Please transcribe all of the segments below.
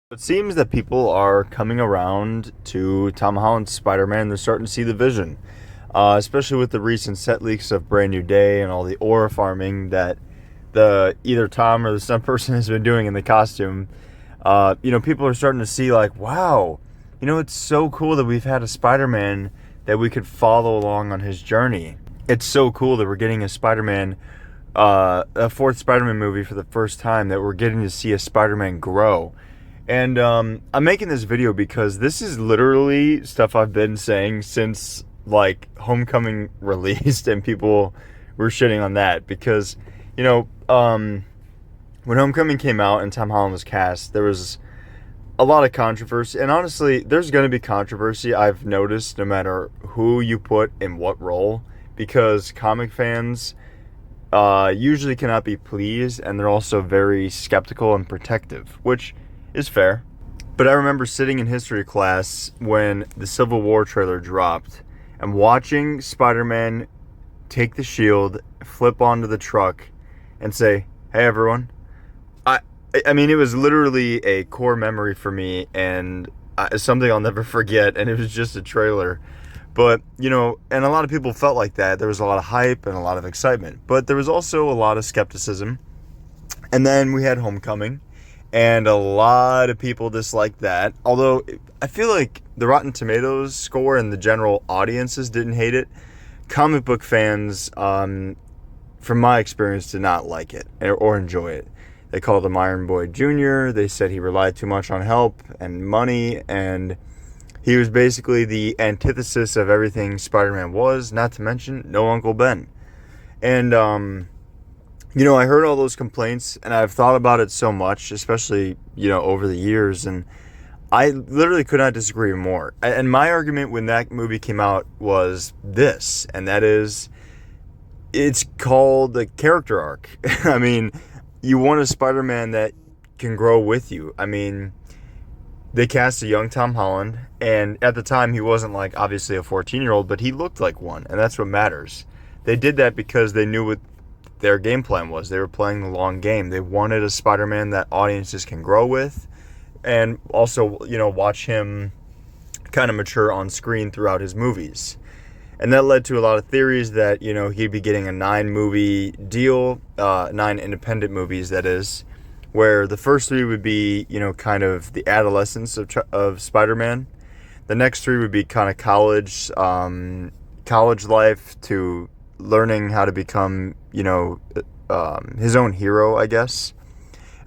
It seems that people are coming around to Tom Holland's Spider-Man. They're starting to see the vision, especially with the recent set leaks of Brand New Day and all the aura farming that the either Tom or the stunt person has been doing in the costume. People are starting to see like, wow, it's so cool that we've had a Spider-Man that we could follow along on his journey. It's so cool that we're getting a fourth Spider-Man movie for the first time, that we're getting to see a Spider-Man grow. And I'm making this video because this is literally stuff I've been saying since like Homecoming released, and people were shitting on that because, when Homecoming came out and Tom Holland was cast, there was a lot of controversy. And honestly, there's going to be controversy, I've noticed, no matter who you put in what role, because comic fans usually cannot be pleased, and they're also very skeptical and protective, which is fair. But I remember sitting in history class when the Civil War trailer dropped and watching Spider-Man take the shield, flip onto the truck, and say, "Hey everyone." I mean, it was literally a core memory for me, and something I'll never forget, and it was just a trailer. But, and a lot of people felt like that. There was a lot of hype and a lot of excitement. But there was also a lot of skepticism. And then we had Homecoming, and a lot of people disliked that. Although I feel like the Rotten Tomatoes score and the general audiences didn't hate it. Comic book fans, from my experience, did not like it or enjoy it. They called him Iron Boy Jr. They said he relied too much on help and money, and he was basically the antithesis of everything Spider-Man was, not to mention no Uncle Ben. And, I heard all those complaints, and I've thought about it so much, especially, over the years, and I literally could not disagree more. And my argument when that movie came out was this, and that is, it's called the character arc. I mean, you want a Spider-Man that can grow with you. I mean, they cast a young Tom Holland, and at the time he wasn't like obviously a 14-year-old, but he looked like one, and that's what matters. They did that because they knew what their game plan was. They were playing the long game. They wanted a Spider-Man that audiences can grow with, and also, watch him kind of mature on screen throughout his movies. And that led to a lot of theories that, he'd be getting a 9-movie deal, 9 independent movies, that is, where the first 3 would be, kind of the adolescence of Spider-Man. The next 3 would be kind of college life to learning how to become, his own hero, I guess.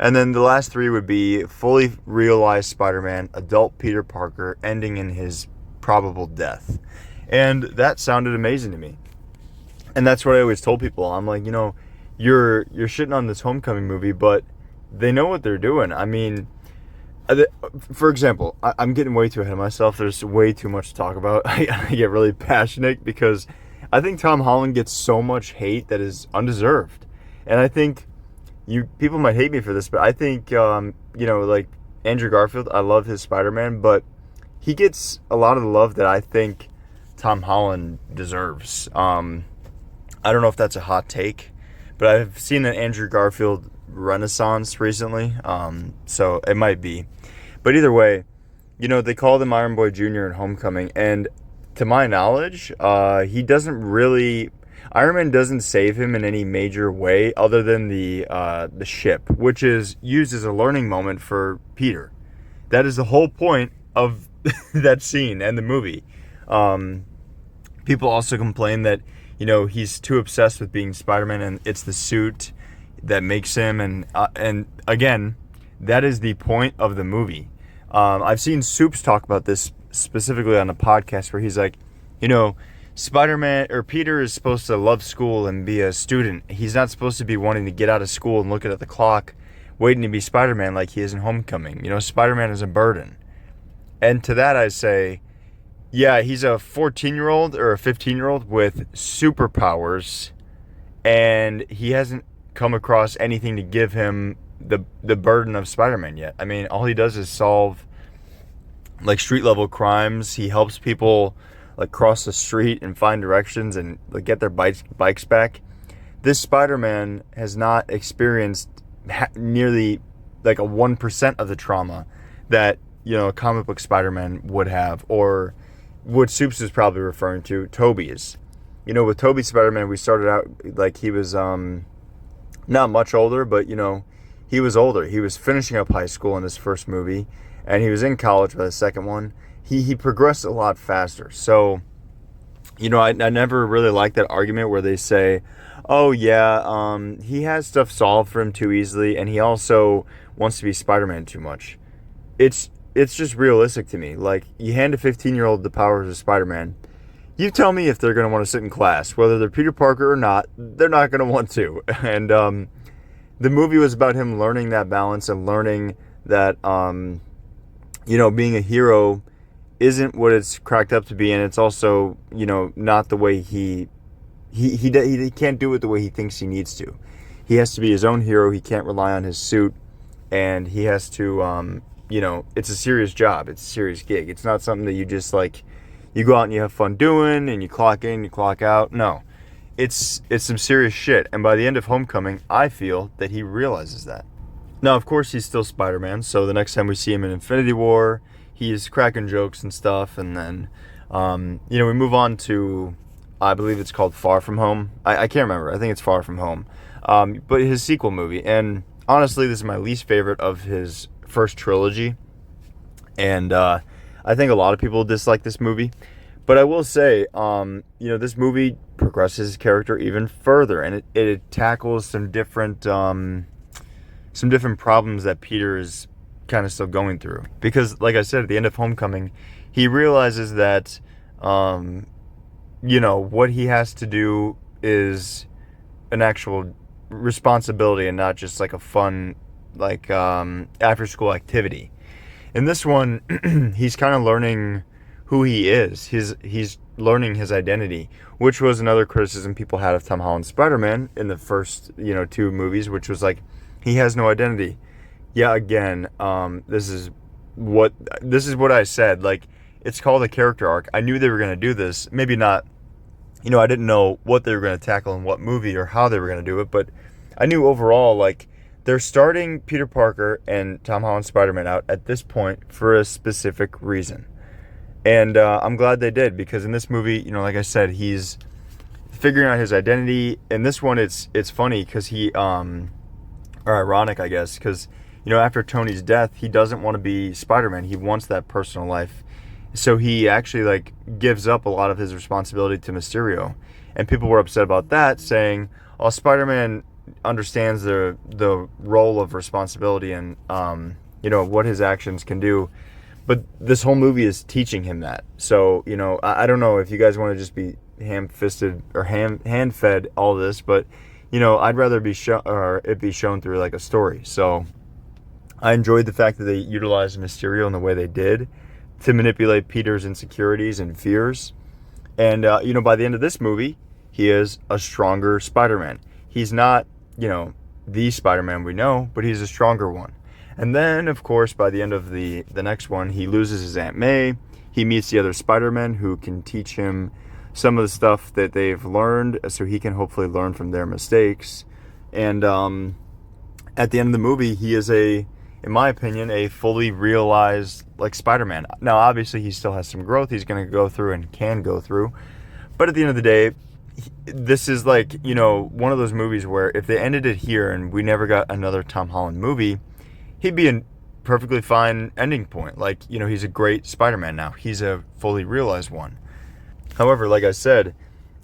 And then the last 3 would be fully realized Spider-Man, adult Peter Parker, ending in his probable death. And that sounded amazing to me. And that's what I always told people. I'm like, you're shitting on this Homecoming movie, but they know what they're doing. I mean, for example, I'm getting way too ahead of myself. There's way too much to talk about. I get really passionate because I think Tom Holland gets so much hate that is undeserved. And I think people might hate me for this, but I think, like Andrew Garfield, I love his Spider-Man, but he gets a lot of the love that I think Tom Holland deserves. I don't know if that's a hot take, but I've seen an Andrew Garfield renaissance recently, so it might be. But either way, they called him Iron Boy Jr. in Homecoming, and to my knowledge, he doesn't really... Iron Man doesn't save him in any major way other than the ship, which is used as a learning moment for Peter. That is the whole point of that scene and the movie. People also complain that, he's too obsessed with being Spider-Man, and it's the suit that makes him. And again, that is the point of the movie. I've seen Soups talk about this specifically on a podcast where he's like, Spider-Man or Peter is supposed to love school and be a student. He's not supposed to be wanting to get out of school and looking at the clock, waiting to be Spider-Man like he is in Homecoming. Spider-Man is a burden. And to that I say, yeah, he's a 14-year-old or a 15-year-old with superpowers, and he hasn't come across anything to give him the burden of Spider-Man yet. I mean, all he does is solve like street-level crimes. He helps people like cross the street and find directions and like get their bikes back. This Spider-Man has not experienced nearly like a 1% of the trauma that, a comic book Spider-Man would have, or what Soups is probably referring to, Tobey's. With Tobey's Spider-Man, we started out like he was not much older, but, he was older. He was finishing up high school in his first movie, and he was in college by the second one. He progressed a lot faster. So, I never really liked that argument where they say, oh, yeah, he has stuff solved for him too easily, and he also wants to be Spider-Man too much. It's just realistic to me. Like, you hand a 15-year-old the powers of Spider-Man, you tell me if they're going to want to sit in class. Whether they're Peter Parker or not, they're not going to want to. And the movie was about him learning that balance and learning that, being a hero isn't what it's cracked up to be, and it's also, not the way he can't do it the way he thinks he needs to. He has to be his own hero. He can't rely on his suit, and he has to, it's a serious job. It's a serious gig. It's not something that you just you go out and you have fun doing, and you clock in, you clock out. No, it's some serious shit. And by the end of Homecoming, I feel that he realizes that. Now, of course, he's still Spider-Man. So the next time we see him in Infinity War, he's cracking jokes and stuff, and then, we move on to, I believe it's called Far From Home. I can't remember. I think it's Far From Home. But his sequel movie. And honestly, this is my least favorite of his first trilogy. And I think a lot of people dislike this movie. But I will say, this movie progresses his character even further. And it tackles some different problems that Peter is kind of still going through, because like I said, at the end of Homecoming, he realizes that what he has to do is an actual responsibility and not just like a fun after school activity. In this one, he's kind of learning who he is. He's learning his identity, which was another criticism people had of Tom Holland's Spider-Man in the first two movies, which was like, he has no identity. Yeah, again, this is what I said. Like, it's called a character arc. I knew they were going to do this. Maybe not, I didn't know what they were going to tackle in what movie or how they were going to do it, but I knew overall, they're starting Peter Parker and Tom Holland's Spider-Man out at this point for a specific reason. And I'm glad they did, because in this movie, like I said, he's figuring out his identity. In this one, it's funny because or ironic, I guess, because after Tony's death, he doesn't want to be Spider-Man. He wants that personal life. So he actually gives up a lot of his responsibility to Mysterio. And people were upset about that, saying, "Oh, Spider-Man understands the role of responsibility and what his actions can do." But this whole movie is teaching him that. So, I don't know if you guys want to just be ham-fisted or hand-fed all this, but I'd rather it be shown through a story. So I enjoyed the fact that they utilized Mysterio in the way they did to manipulate Peter's insecurities and fears. And, by the end of this movie, he is a stronger Spider-Man. He's not, the Spider-Man we know, but he's a stronger one. And then, of course, by the end of the next one, he loses his Aunt May. He meets the other Spider-Men who can teach him some of the stuff that they've learned, so he can hopefully learn from their mistakes. And at the end of the movie, he is in my opinion, a fully realized Spider-Man. Now, obviously, he still has some growth he's going to go through and can go through. But at the end of the day, this is one of those movies where if they ended it here and we never got another Tom Holland movie, he'd be a perfectly fine ending point. He's a great Spider-Man now. He's a fully realized one. However, like I said,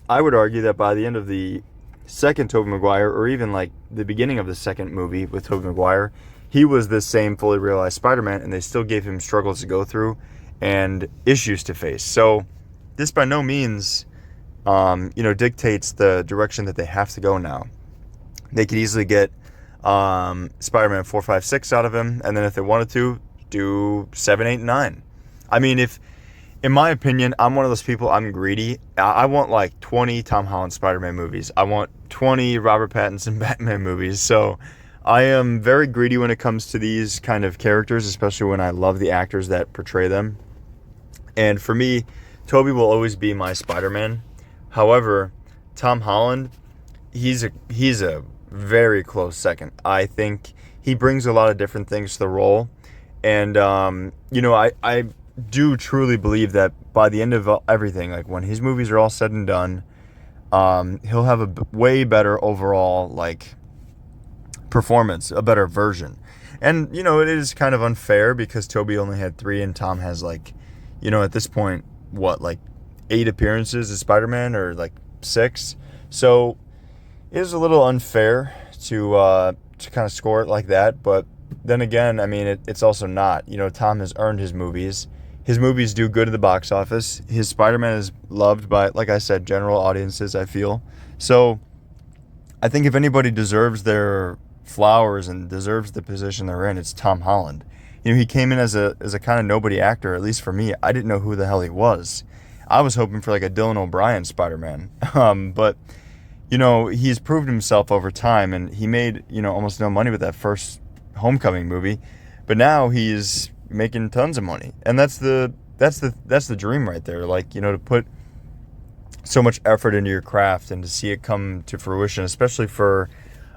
I would argue that by the end of the second Tobey Maguire, or even the beginning of the second movie with Tobey Maguire, he was this same fully realized Spider-Man, and they still gave him struggles to go through and issues to face. So this by no means, dictates the direction that they have to go now. They could easily get Spider-Man 4, 5, 6 out of him, and then if they wanted to, do 7, 8, 9. I mean, in my opinion, I'm one of those people, I'm greedy. I want 20 Tom Holland Spider-Man movies. I want 20 Robert Pattinson Batman movies. So I am very greedy when it comes to these kind of characters, especially when I love the actors that portray them. And for me, Tobey will always be my Spider-Man. However, Tom Holland, he's a very close second. I think he brings a lot of different things to the role. And I do truly believe that by the end of everything, like when his movies are all said and done, he'll have a way better overall like performance, a better version. And it is kind of unfair because Toby only had 3 and Tom has like, at this point, what, like 8 appearances as Spider-Man, or like 6. So it is a little unfair to kind of score it like that. But then again, I mean, it's also not. Tom has earned his movies. His movies do good at the box office. His Spider-Man is loved by, like I said, general audiences, I feel. So I think if anybody deserves their flowers and deserves the position they're in, it's Tom Holland. He came in as a kind of nobody actor, at least for me. I didn't know who the hell he was. I was hoping for like a Dylan O'Brien Spider-Man. But he's proved himself over time, and he made, almost no money with that first Homecoming movie, but now he's making tons of money. And that's the dream right there. Like, to put so much effort into your craft and to see it come to fruition, especially for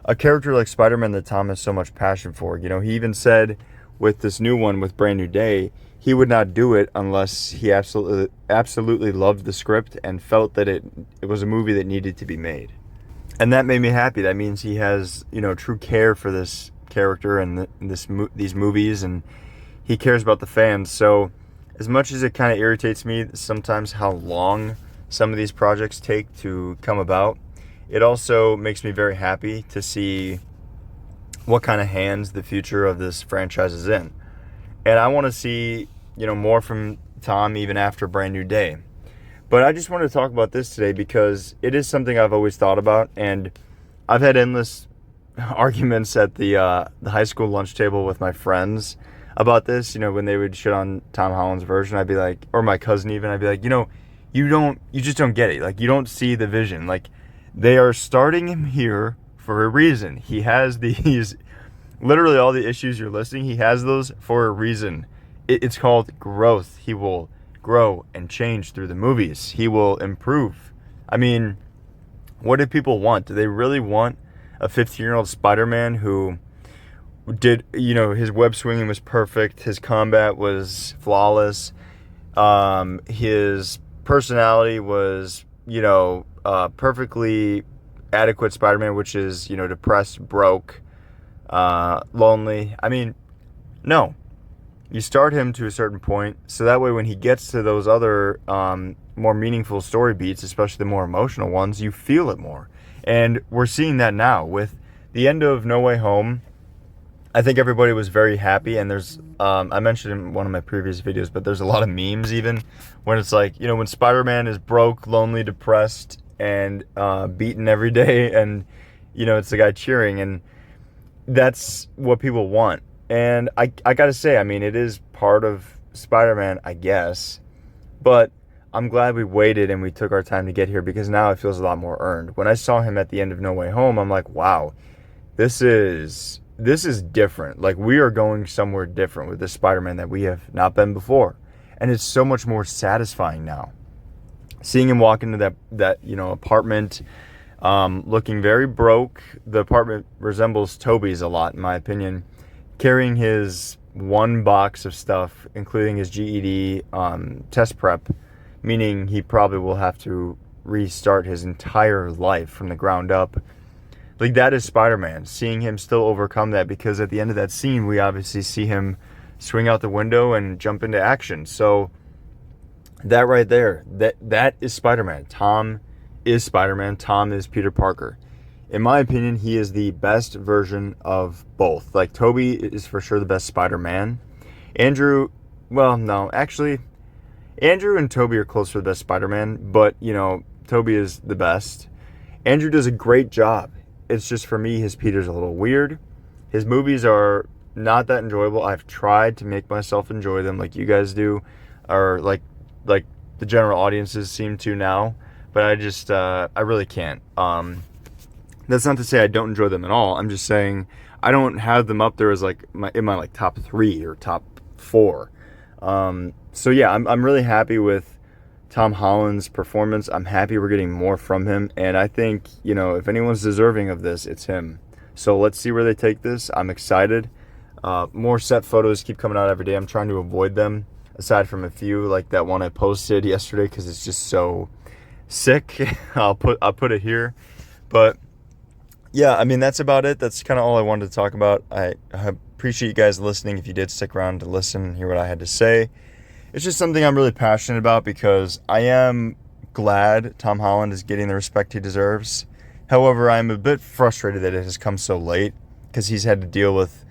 a character like Spider-Man that Tom has so much passion for. He even said with this new one, with Brand New Day, he would not do it unless he absolutely loved the script and felt that it was a movie that needed to be made. And that made me happy. That means he has, true care for this character and these movies, and he cares about the fans. So as much as it kind of irritates me sometimes how long some of these projects take to come about, it also makes me very happy to see what kind of hands the future of this franchise is in. And I want to see, more from Tom even after Brand New Day. But I just wanted to talk about this today because it is something I've always thought about, and I've had endless arguments at the high school lunch table with my friends about this. When they would shit on Tom Holland's version, I'd be like, or my cousin even, I'd be like, you just don't get it. Like, you don't see the vision. Like, they are starting him here for a reason. He has these, literally all the issues you're listing, he has those for a reason. It's called growth. He will grow and change through the movies. He will improve. I mean, what do people want? Do they really want a 15-year-old Spider-Man who did, his web swinging was perfect, his combat was flawless, his personality was, perfectly adequate Spider-Man, which is, depressed, broke, lonely? I mean, no. You start him to a certain point, so that way when he gets to those other more meaningful story beats, especially the more emotional ones, you feel it more. And we're seeing that now with the end of No Way Home. I think everybody was very happy, and there's, I mentioned in one of my previous videos, but there's a lot of memes even, when it's like, when Spider-Man is broke, lonely, depressed, and beaten every day, and, it's the guy cheering, and that's what people want. And I gotta say, I mean, it is part of Spider-Man, I guess, but I'm glad we waited and we took our time to get here, because now it feels a lot more earned. When I saw him at the end of No Way Home, I'm like, wow, this is different. Like, we are going somewhere different with this Spider-Man that we have not been before. And it's so much more satisfying now. Seeing him walk into that apartment, looking very broke. The apartment resembles Toby's a lot, in my opinion. Carrying his one box of stuff, including his GED test prep, meaning he probably will have to restart his entire life from the ground up. Like, that is Spider-Man. Seeing him still overcome that, because at the end of that scene, we obviously see him swing out the window and jump into action. So that right there, that is Spider-Man. Tom is Spider-Man. Tom is Peter Parker. In my opinion, he is the best version of both. Like, Toby is for sure the best Spider-Man. Andrew, well, no, actually, Andrew and Toby are close for the best Spider-Man, but, Toby is the best. Andrew does a great job. It's just, for me, his Peter's a little weird. His movies are not that enjoyable. I've tried to make myself enjoy them like you guys do, or like the general audiences seem to now, but I just, I really can't. That's not to say I don't enjoy them at all. I'm just saying I don't have them up there as like in my like top 3 or top 4. So yeah, I'm really happy with Tom Holland's performance. I'm happy we're getting more from him, and I think, if anyone's deserving of this, it's him. So let's see where they take this. I'm excited. More set photos keep coming out every day. I'm trying to avoid them, aside from a few, like that one I posted yesterday, because it's just so sick. I'll put it here. But yeah, I mean, that's about it. That's kind of all I wanted to talk about. I appreciate you guys listening. If you did stick around to listen and hear what I had to say, it's just something I'm really passionate about, because I am glad Tom Holland is getting the respect he deserves. However, I'm a bit frustrated that it has come so late, because he's had to deal with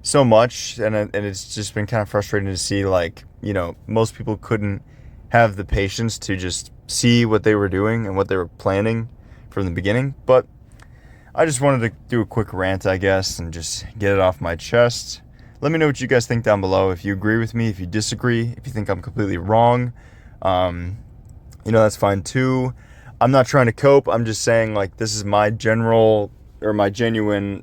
so much, and it's just been kind of frustrating to see, like, you know, most people couldn't have the patience to just see what they were doing and what they were planning from the beginning. But I just wanted to do a quick rant, I guess, and just get it off my chest. Let me know what you guys think down below. If you agree with me, if you disagree, if you think I'm completely wrong, that's fine too. I'm not trying to cope. I'm just saying, like, this is my genuine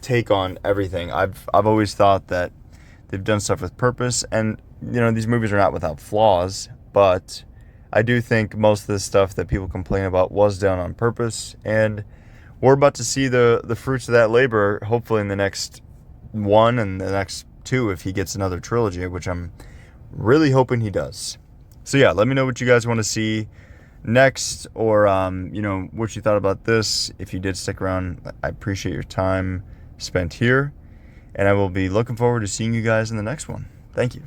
take on everything. I've always thought that they've done stuff with purpose, and these movies are not without flaws, but I do think most of the stuff that people complain about was done on purpose, and we're about to see the fruits of that labor, hopefully in the next one and the next two, if he gets another trilogy, which I'm really hoping he does. So yeah, let me know what you guys want to see next, or what you thought about this. If you did stick around, I appreciate your time spent here, and I will be looking forward to seeing you guys in the next one. Thank you.